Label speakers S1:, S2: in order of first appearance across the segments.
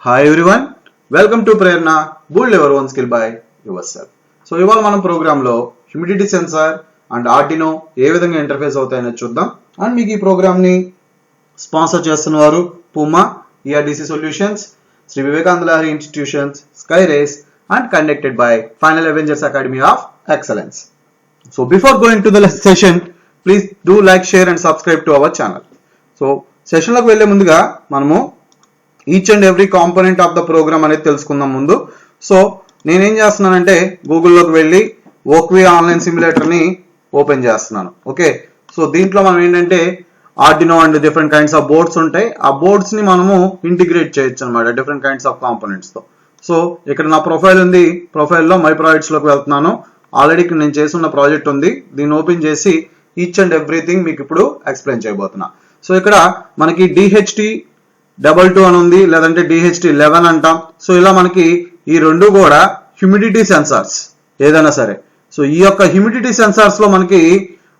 S1: Hi everyone, welcome to Prerna, build your own skill by yourself. So ఇవాళ మనం program లో humidity sensor and Arduino ఏ విధంగా interface అవుతాయని చూద్దాం. అండ్ మీకు ఈ ప్రోగ్రామ్ ని స్పాన్సర్ చేస్తున్నవారు Puma, ERDC solutions, Shri Vivekananda Lahari institutions, sky race and conducted by final avengers academy of excellence. So before going to the session, please do like, share and subscribe to our channel. So session లోకి వెళ్లే ముందుగా మనము each and every component of the program అనేది తెలుసుకుందాం ముందు. So నేనేం చేస్తున్నానంటే గూగుల్లోకి వెళ్ళి వోక్వీ ఆన్లైన్ సిమ్యులేటర్ని ఓపెన్ చేస్తున్నాను. ఓకే, సో దీంట్లో మనం ఏంటంటే Arduino and different kinds of boards ఉంటాయి. ఆ బోర్డ్స్ ని మనము ఇంటిగ్రేట్ చేయొచ్చు అనమాట డిఫరెంట్ కైండ్స్ ఆఫ్ కాంపోనెంట్స్ తో. సో ఇక్కడ నా ప్రొఫైల్ ఉంది, ప్రొఫైల్లో మై ప్రాజెక్ట్స్ లోకి వెళ్తున్నాను. ఆల్రెడీ ఇక్కడ నేను చేస్తున్న ప్రాజెక్ట్ ఉంది, దీన్ని ఓపెన్ చేసి ఈచ్ అండ్ ఎవ్రీథింగ్ మీకు ఇప్పుడు ఎక్స్ప్లెయిన్ చేయబోతున్నా. సో ఇక్కడ మనకి DHT22 అని ఉంది, లేదంటే DHT11 అంటాం. సో ఇలా మనకి ఈ రెండు కూడా హ్యూమిడిటీ సెన్సార్స్ ఏదైనా సరే. సో ఈ యొక్క హ్యూమిడిటీ సెన్సార్స్ లో మనకి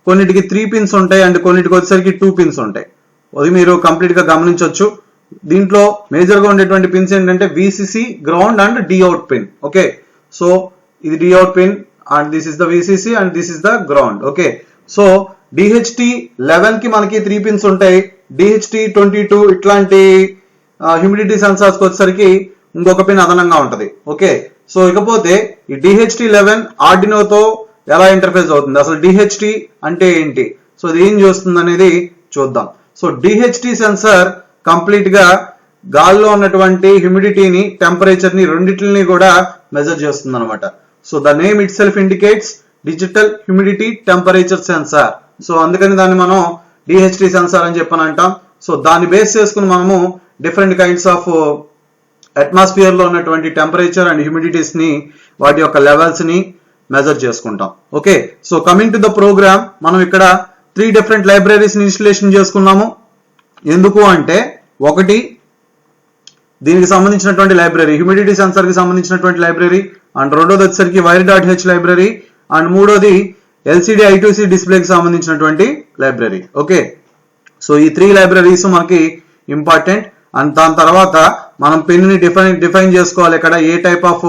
S1: కొన్నిటికి 3 పిన్స్ ఉంటాయి అండ్ కొన్నిటికి వచ్చేసరికి 2 పిన్స్ ఉంటాయి. అది మీరు కంప్లీట్ గా గమనించవచ్చు. దీంట్లో మేజర్ గా ఉండేటువంటి పిన్స్ ఏంటంటే VCC, ground and Dout pin. Okay, so ఇది Dout pin and this is the VCC and this is the ground. Okay, so DHT11 కి మనకి 3 పిన్స్ ఉంటాయి. DHT22 ఇట్లాంటి హ్యూమిడిటీ సెన్సార్స్ కి వచ్చేసరికి ఇంకొక పిన్ అదనంగా ఉంటది. ఓకే, సో ఇకపోతే ఈ DHT11 ఆర్డినోతో ఎలా ఇంటర్ఫేస్ అవుతుంది, అసలు DHT అంటే ఏంటి, సో ఇది ఏం చేస్తుంది అనేది చూద్దాం. సో DHT సెన్సార్ కంప్లీట్ గా గాల్లో ఉన్నటువంటి హ్యూమిడిటీని, టెంపరేచర్ ని రెండింటిని కూడా మెజర్ చేస్తుంది అనమాట. So the name it self indicates digital humidity temperature sensor. So అందుకని దాన్ని మనం DHT సెన్సార్ అని చెప్పని అంటాం. సో దాన్ని బేస్ చేసుకుని మనము డిఫరెంట్ కైండ్స్ ఆఫ్ అట్మాస్ఫియర్ లో ఉన్నటువంటి టెంపరేచర్ అండ్ హ్యూమిడిటీస్ ని, వాటి యొక్క లెవెల్స్ ని మెజర్ చేసుకుంటాం. Okay, so coming to the program, మనం ఇక్కడ 3 డిఫరెంట్ లైబ్రరీస్ ని ఇన్స్టలేషన్ చేసుకున్నాము. ఎందుకు అంటే ఒకటి దీనికి సంబంధించినటువంటి లైబ్రరీ, హ్యూమిడిటీ సెన్సార్ కి సంబంధించినటువంటి లైబ్రరీ, అండ్ రెండోది వచ్చేసరికి wire.h లైబ్రరీ, అండ్ మూడోది LCD I2C డిస్ప్లేకి సంబంధించినటువంటి లైబ్రరీ. ఓకే, సో ఈ 3 లైబ్రరీస్ మనకి ఇంపార్టెంట్. అండ్ దాని తర్వాత మనం పిన్ ని డిఫైన్ చేసుకోవాలి. ఇక్కడ ఏ type of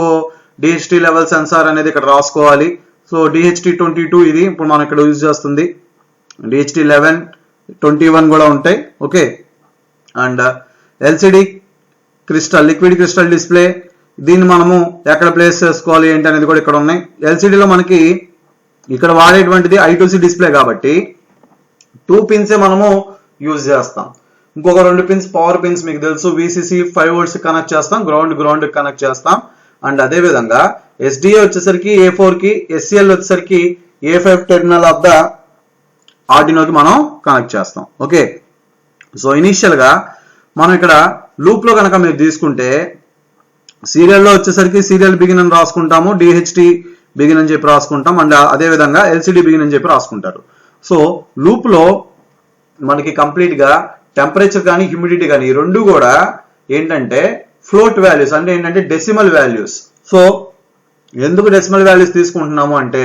S1: DHT level sensor అనేది ఇక్కడ రాసుకోవాలి. సో DHT22 ఇది ఇప్పుడు మనం ఇక్కడ యూజ్ చేస్తుంది. DHT11, 21 కూడా ఉంటాయి. Okay, and LCD crystal, liquid crystal display, దీన్ని మనము ఎక్కడ ప్లేస్ చేసుకోవాలి ఏంటి అనేది కూడా ఇక్కడ ఉన్నాయి. LCD లో మనకి ఇక్కడ వాడేటువంటిది I2C డిస్ప్లే కాబట్టి 2 పిన్సే మనము యూజ్ చేస్తాం. ఇంకొక 2 పిన్స్ పవర్ పిన్స్ మీకు తెలుసు, VCC 5 volts కనెక్ట్ చేస్తాం, గ్రౌండ్ కనెక్ట్ చేస్తాం. అండ్ అదే విధంగా SDA వచ్చేసరికి A4 కి, SCL వచ్చేసరికి A5 టెర్మినల్ ఆఫ్ ద ఆర్డినోకి మనం కనెక్ట్ చేస్తాం. ఓకే, సో ఇనీషియల్ గా మనం ఇక్కడ లూప్ లో కనుక మీరు తీసుకుంటే సీరియల్ లో వచ్చేసరికి సీరియల్ బిగిన్ అని రాసుకుంటాము, DHT బిగిన్ అని చెప్పి రాసుకుంటాం, అండ్ అదే విధంగా LCD బిగిన్ అని చెప్పి రాసుకుంటారు. సో లూప్ లో మనకి కంప్లీట్ గా టెంపరేచర్ కానీ హ్యూమిడిటీ కానీ ఈ రెండు కూడా ఏంటంటే ఫ్లోట్ వాల్యూస్, అంటే ఏంటంటే డెసిమల్ వాల్యూస్. సో ఎందుకు డెసిమల్ వాల్యూస్ తీసుకుంటున్నాము అంటే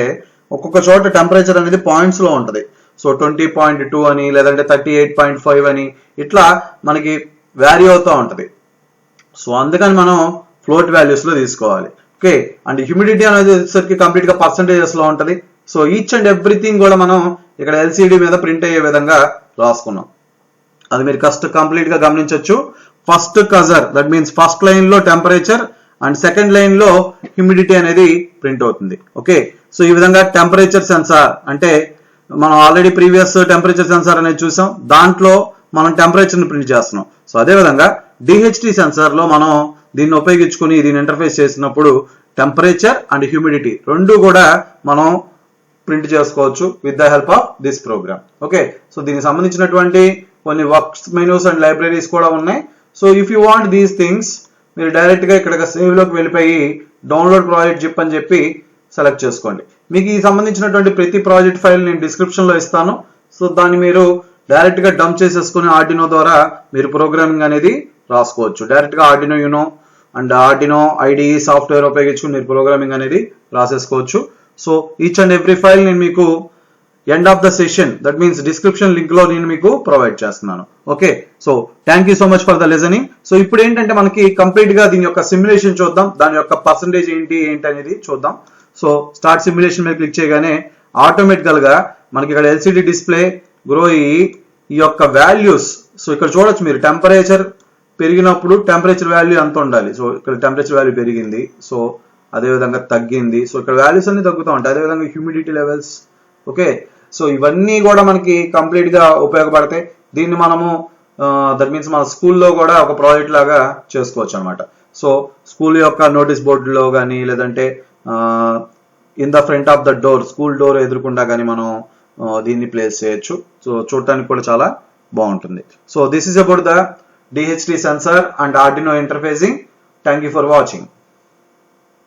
S1: ఒక్కొక్క చోట టెంపరేచర్ అనేది పాయింట్స్ లో ఉంటది. సో 20.2 అని, లేదంటే 38.5 అని, ఇట్లా మనకి వ్యారీ అవుతూ ఉంటది. సో అందుకని మనం ఫ్లోట్ వాల్యూస్ లో తీసుకోవాలి. ఓకే, అండ్ హ్యూమిడిటీ అనేది వచ్చేసరికి కంప్లీట్ గా పర్సంటేజెస్ లో ఉంటది. సో ఈచ్ అండ్ ఎవ్రీథింగ్ కూడా మనం ఇక్కడ LCD మీద ప్రింట్ అయ్యే విధంగా రాసుకున్నాం. అది మీరు కంప్లీట్ గా గమనించవచ్చు. First cursor, that means first line లో టెంపరేచర్ అండ్ సెకండ్ లైన్ లో హ్యూమిడిటీ అనేది ప్రింట్ అవుతుంది. ఓకే, సో ఈ విధంగా టెంపరేచర్ సెన్సార్ అంటే మనం ఆల్రెడీ ప్రీవియస్ టెంపరేచర్ సెన్సార్ అనేది చూసాం, దాంట్లో మనం టెంపరేచర్ ని ప్రింట్ చేస్తున్నాం. సో అదే విధంగా DHT సెన్సార్ లో మనం దీన్ని ఉపయోగించుకుని దీన్ని ఇంటర్ఫేస్ చేసినప్పుడు టెంపరేచర్ అండ్ హ్యూమిడిటీ రెండు కూడా మనం ప్రింట్ చేసుకోవచ్చు with the help of this program. Okay, so దీనికి సంబంధించినటువంటి కొన్ని వర్క్స్ మెనూస్ అండ్ లైబ్రరీస్ కూడా ఉన్నాయి. So if you want these things మీరు డైరెక్ట్ గా ఇక్కడ సేవ్ లోకి వెళ్ళిపోయి డౌన్లోడ్ ప్రాజెక్ట్ జిప్ అని చెప్పి సెలెక్ట్ చేసుకోండి. మీకు ఈ సంబంధించినటువంటి ప్రతి ప్రాజెక్ట్ ఫైల్ నేను డిస్క్రిప్షన్ లో ఇస్తాను. సో దాన్ని మీరు డైరెక్ట్ గా డంప్ చేసేసుకుని ఆర్డినో ద్వారా మీరు ప్రోగ్రామింగ్ అనేది రాసుకోవచ్చు. డైరెక్ట్ గా Arduino Uno and Arduino IDE software ఉపయోగించుకుని మీరు ప్రోగ్రామింగ్ అనేది రాసేసుకోవచ్చు. So each and every file నేను మీకు end of the session, that means description link లో నేను మీకు ప్రొవైడ్ చేస్తున్నాను. Okay, so thank you so much for the listening. So ఇప్పుడు ఏంటంటే మనకి కంప్లీట్ గా దీని యొక్క సిమ్యులేషన్ చూద్దాం, దాని యొక్క పర్సంటేజ్ ఏంటి అనేది చూద్దాం. సో స్టార్ట్ సిమ్యులేషన్ మీద క్లిక్ చేయగానే ఆటోమేటికల్ గా మనకి ఇక్కడ ఎల్సిడి డిస్ప్లే గ్రో అయ్యి ఈ యొక్క వాల్యూస్, సో ఇక్కడ చూడొచ్చు మీరు, టెంపరేచర్ పెరిగినప్పుడు టెంపరేచర్ వాల్యూ ఎంత ఉండాలి. సో ఇక్కడ టెంపరేచర్ వాల్యూ పెరిగింది, సో అదేవిధంగా తగ్గింది. సో ఇక్కడ వాల్యూస్ అన్ని తగ్గుతూ ఉంటాయి. అదేవిధంగా హ్యూమిడిటీ లెవెల్స్. ఓకే, సో ఇవన్నీ కూడా మనకి కంప్లీట్ గా ఉపయోగపడతాయి. దీన్ని మనము దట్ మీన్స్ మన స్కూల్లో కూడా ఒక ప్రాజెక్ట్ లాగా చేసుకోవచ్చు అనమాట. సో స్కూల్ యొక్క నోటీస్ బోర్డులో కానీ, లేదంటే in the front of the door, school door ఎదురుకుండా కానీ మనం దీన్ని ప్లేస్ చేయొచ్చు. సో చూడటానికి కూడా చాలా బాగుంటుంది. So this is about the DHT sensor and Arduino interfacing. Thank you for watching.